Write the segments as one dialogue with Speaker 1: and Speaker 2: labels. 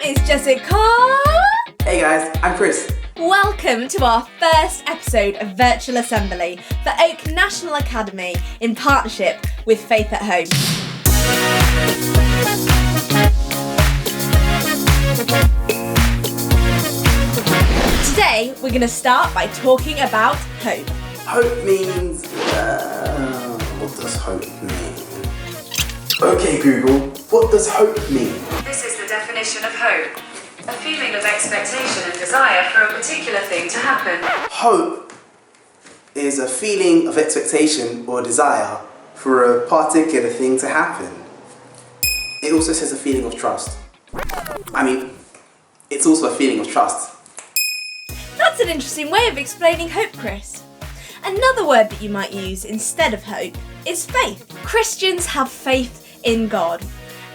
Speaker 1: is Jessica.
Speaker 2: Hey guys, I'm Chris.
Speaker 1: Welcome to our first episode of Virtual Assembly for Oak National Academy in partnership with Faith at Home. Today we're going to start by talking about hope.
Speaker 2: Hope means... what does hope mean? Okay Google, what does hope mean?
Speaker 3: This is the definition of hope. A feeling of expectation and desire for a particular thing to happen.
Speaker 2: Hope is a feeling of expectation or desire for a particular thing to happen. It also says a feeling of trust. It's also a feeling of trust.
Speaker 1: That's an interesting way of explaining hope, Chris. Another word that you might use instead of hope is faith. Christians have faith in God.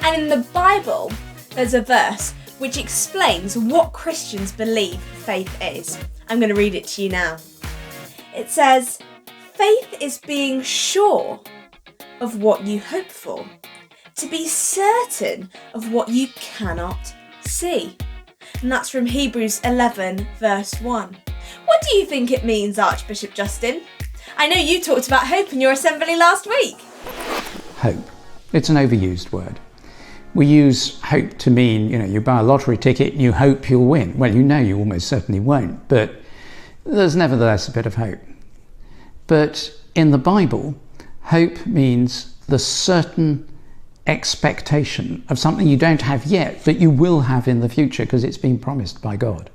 Speaker 1: And in the Bible, there's a verse which explains what Christians believe faith is. I'm going to read it to you now. It says, faith is being sure of what you hope for, to be certain of what you cannot see. And that's from Hebrews 11 verse 1. What do you think it means, Archbishop Justin? I know you talked about hope in your assembly last week.
Speaker 4: Hope. It's an overused word. We use hope to mean, you buy a lottery ticket and you hope you'll win. Well, you almost certainly won't, but there's nevertheless a bit of hope. But in the Bible, hope means the certain expectation of something you don't have yet, but you will have in the future because it's been promised by God.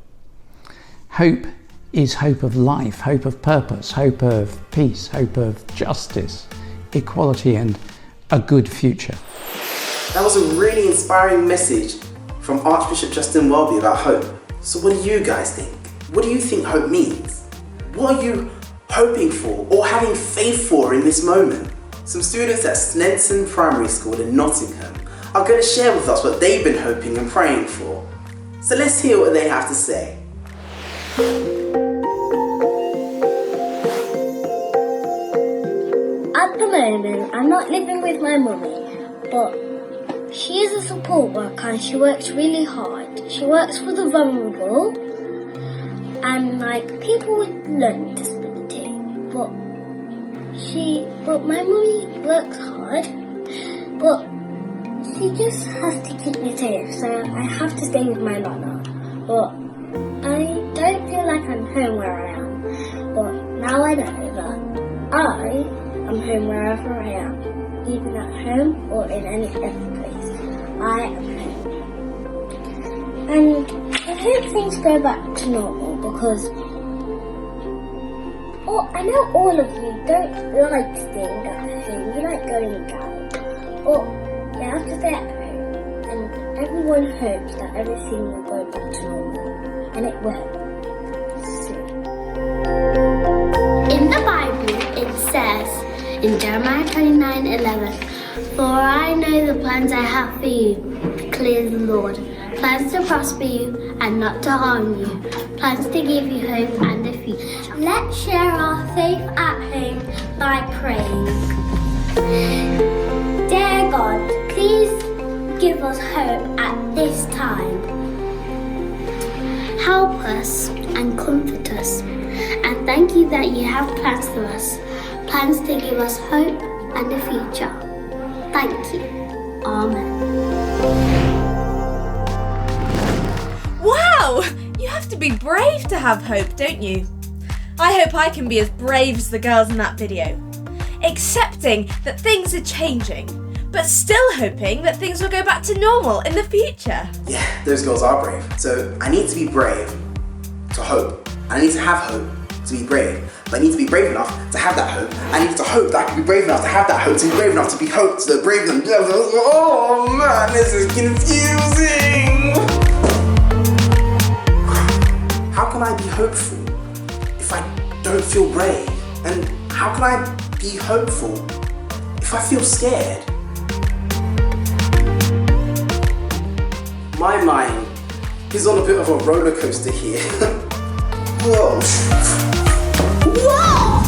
Speaker 4: Hope is hope of life, hope of purpose, hope of peace, hope of justice, equality and a good future.
Speaker 2: That was a really inspiring message from Archbishop Justin Welby about hope. So what do you guys think? What do you think hope means? What are you hoping for or having faith for in this moment? Some students at Sneinton Primary School in Nottingham are going to share with us what they've been hoping and praying for. So let's hear what they have to say.
Speaker 5: At the moment, I'm not living with my mummy, but she is a support worker and she works really hard. She works for the vulnerable and people with learning disability. But my mummy works hard, but she just has to keep me safe, so I have to stay with my nana. But I don't feel like I'm home where I am. But now I know that I am home wherever I am, even at home or in any other place. I am home. And I hope things go back to normal because I know all of you don't like staying at home, you like going out. But you have to stay at home. And everyone hopes that everything will go back to normal. And it will. Soon.
Speaker 6: In the Bible it says in Jeremiah 29:11, "For I know the plans I have for you, declares the Lord, plans to prosper you and not to harm you, plans to give you hope and a future."
Speaker 5: Let's share our faith at home by praying. Dear God, please give us hope at this time.
Speaker 6: Help us and comfort us, and thank you that you have plans for us, plans to give us hope and a future. Thank you. Amen.
Speaker 1: Wow! You have to be brave to have hope, don't you? I hope I can be as brave as the girls in that video. Accepting that things are changing, but still hoping that things will go back to normal in the future.
Speaker 2: Yeah, those girls are brave. So I need to be brave to hope. I need to have hope to be brave. But I need to be brave enough to have that hope. I need to hope that I can be brave enough to have that hope, to be brave enough to be hope, to brave enough. Oh man, this is confusing. How can I be hopeful if I don't feel brave? And how can I be hopeful if I feel scared? My mind is on a bit of a roller coaster here. Whoa. Whoa!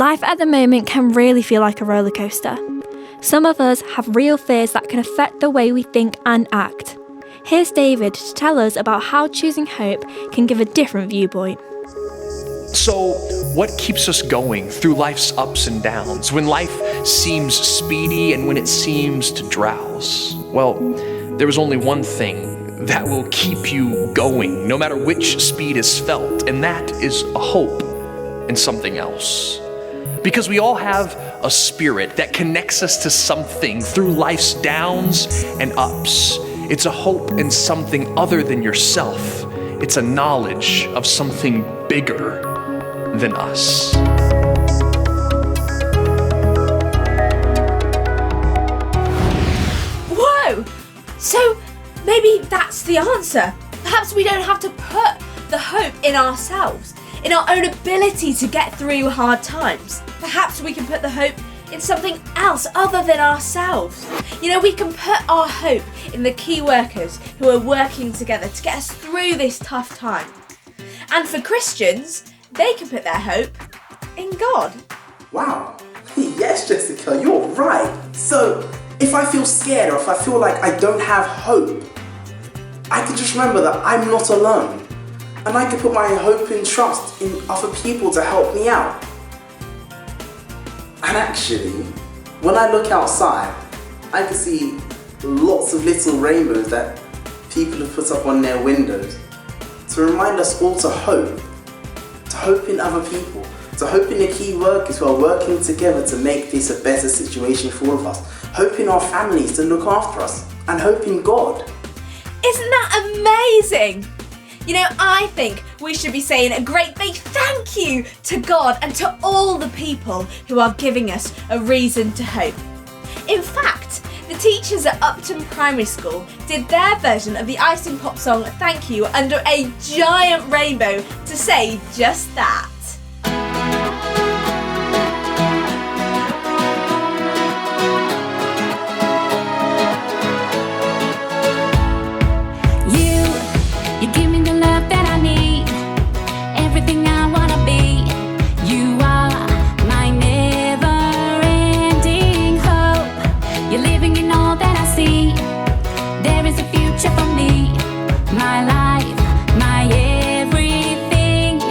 Speaker 7: Life at the moment can really feel like a roller coaster. Some of us have real fears that can affect the way we think and act. Here's David to tell us about how choosing hope can give a different viewpoint.
Speaker 8: So, what keeps us going through life's ups and downs, when life seems speedy and when it seems to drowse? Well, there is only one thing that will keep you going, no matter which speed is felt, and that is a hope in something else. Because we all have a spirit that connects us to something through life's downs and ups. It's a hope in something other than yourself. It's a knowledge of something bigger than us.
Speaker 1: Whoa! So maybe that's the answer. Perhaps we don't have to put the hope in ourselves, in our own ability to get through hard times. Perhaps we can put the hope in something else other than ourselves. You know, we can put our hope in the key workers who are working together to get us through this tough time. And for Christians, they can put their hope in God.
Speaker 2: Wow. Yes, Jessica, you're right. So, if I feel scared or if I feel like I don't have hope, I can just remember that I'm not alone. And I can put my hope and trust in other people to help me out. And actually, when I look outside, I can see lots of little rainbows that people have put up on their windows to remind us all to hope in other people, to hope in the key workers who are working together to make this a better situation for all of us, hope in our families to look after us, and hope in God.
Speaker 1: Isn't that amazing? You know, I think we should be saying a great big thank you to God and to all the people who are giving us a reason to hope. In fact, the teachers at Upton Primary School did their version of the Icing Pop song Thank You under a giant rainbow to say just that.
Speaker 9: You give me the love that I need, everything I wanna be. You are my never-ending hope. You're living in all that I see. There is a future for me, my life, my everything.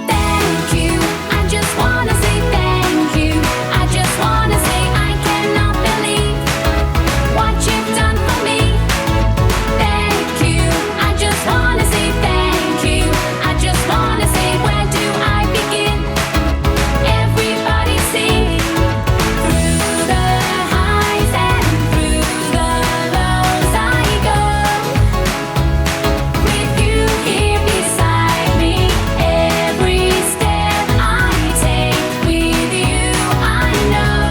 Speaker 9: Thank you, I just wanna say thank you. I just wanna say I cannot believe what you've done for me. Thank you, I just wanna say thank you. I just wanna say, where do I begin? Everybody sing. Through the highs and through the lows I go. With you here beside me, every step I take with you, I know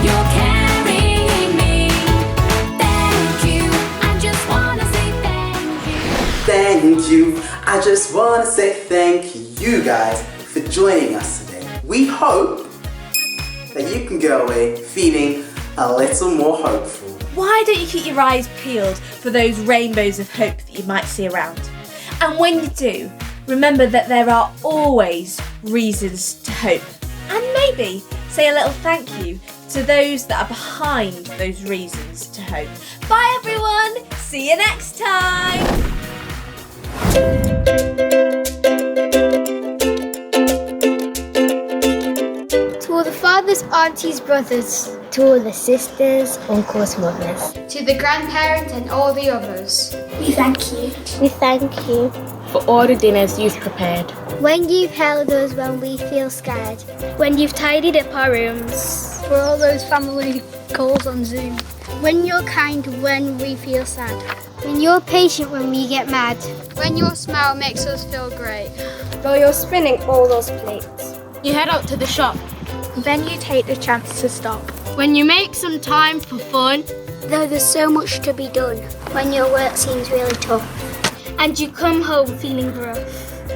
Speaker 9: you're carrying me. Thank you, I just wanna say thank you.
Speaker 2: Thank you. I just want to say thank you guys for joining us today. We hope that you can go away feeling a little more hopeful.
Speaker 1: Why don't you keep your eyes peeled for those rainbows of hope that you might see around? And when you do, remember that there are always reasons to hope. And maybe say a little thank you to those that are behind those reasons to hope. Bye everyone! See you next time!
Speaker 6: To all the fathers, aunties, brothers, to all the sisters, uncles, mothers,
Speaker 10: To the grandparents and all the others.
Speaker 5: We thank you.
Speaker 6: we thank you.
Speaker 11: For all the dinners you've prepared.
Speaker 6: When you've held us when we feel scared.
Speaker 11: When you've tidied up our rooms.
Speaker 10: For all those family calls on Zoom.
Speaker 6: When you're kind when we feel sad. When you're patient when we get mad.
Speaker 10: When your smile makes us feel great.
Speaker 11: While you're spinning all those plates.
Speaker 10: You head out to the shop.
Speaker 11: Then you take the chance to stop.
Speaker 10: When you make some time for fun.
Speaker 6: Though there's so much to be done. When your work seems really tough.
Speaker 11: And you come home feeling rough.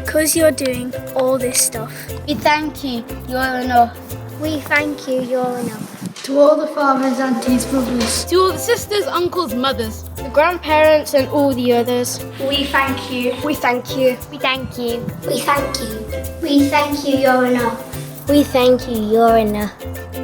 Speaker 11: 'Cause you're doing all this stuff.
Speaker 10: We thank you, you're enough.
Speaker 6: We thank you, you're enough.
Speaker 10: To all the fathers, aunties, brothers. To all the sisters, uncles, mothers.
Speaker 11: The grandparents and all the others.
Speaker 10: We thank you.
Speaker 11: We thank you.
Speaker 6: We thank you. We thank you. We thank you, you're enough.
Speaker 5: We thank you, you're enough.